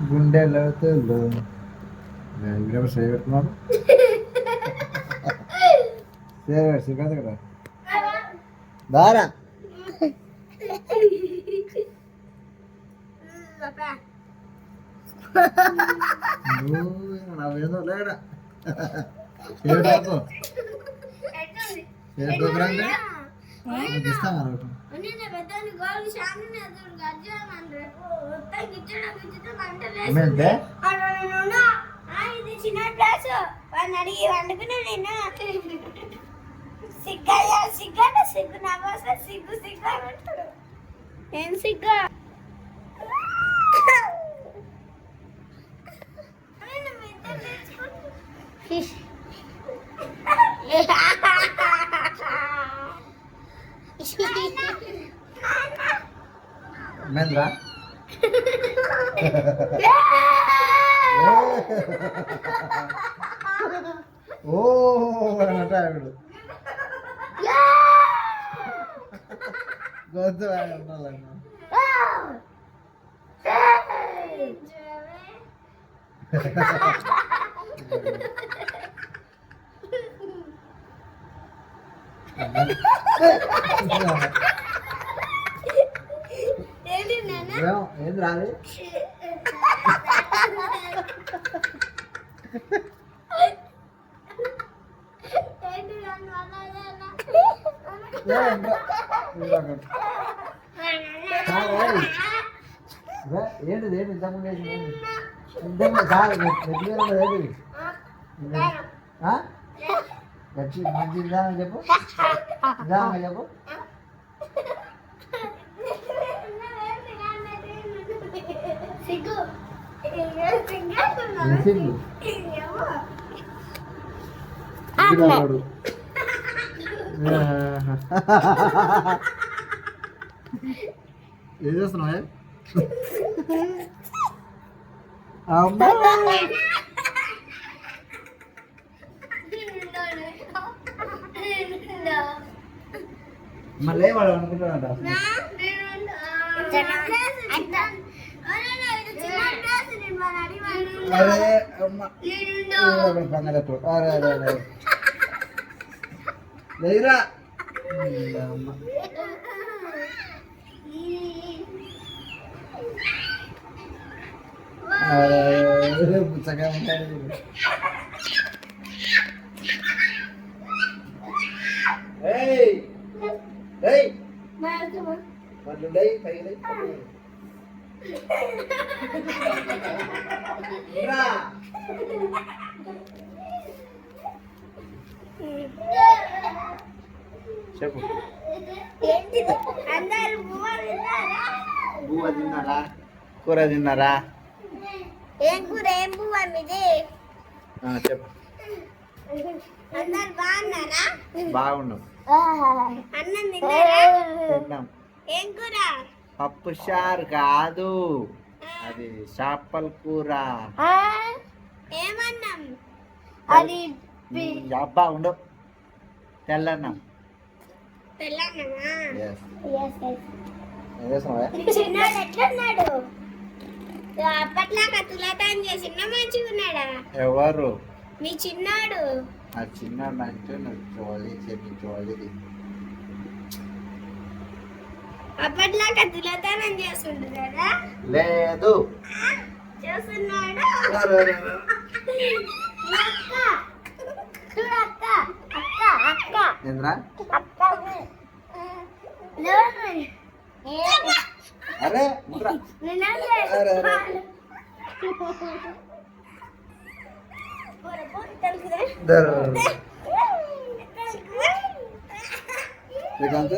గుండె లోతులు ఇక్కడ సేవ్ పెడుతున్నారు. సేవ్ కదా దారా నావేదో లేడా ఇస్తామా చిన్న క్లాస్ వాడిని అడిగి వండుకున్నా నేను సిగ్గయ్యా సిగ్గట సిగ్గు నవ్వస సిగ్గు సిగ్గు అంటాడు. ఏం సిగ్గా మేంద్రా ఓ అంటాడు గొంతు ఉండాలన్నా ఏంది రాదు ఏంటిది ఏంటి ఇంతకుముందు ఏంటి గట్టి మంచి నిదానం చెప్పు నిదానంగా చెప్పు. సిగ్గు ఏం చేస్తున్నావా? అమ్మా మళ్ళీ వాడు అనుకుంటాడంట. అరే అమ్మ బంగారు అరే అరే అరే లేరా అమ్మ పుచ్చగా ఉంటాయి. చెప్పు బువ్వ తిన్నారా? కూర తిన్నారా? ఏం కూర ఏం బువ్వ మీది? చెప్పు. అందరు బాగున్నారా? బాగున్నాం. అన్నం తిన్నారా? తిన్నాం. ఏం కూర? పప్పు చారు కాదు, అది చేపల కూర. ఏమన్నాం? అది అబ్బా ఉండు తెల్లన్నం. తెల్లన్నమా? చిన్నాడు ఎట్లున్నాడు? అప్పట్లాగా తులతాన్ చేసిన మంచిగా ఉన్నాడా? ఎవరు? మీ చిన్నాడు. ఆ చిన్నాడు అంటే నాకు చోళీ చోళీ అప్పట్లాగా తులతానం చేస్తుండు కదా? లేదు చేస్తున్నాడు. ఏంద్రా? అరే శ్రీకాంత్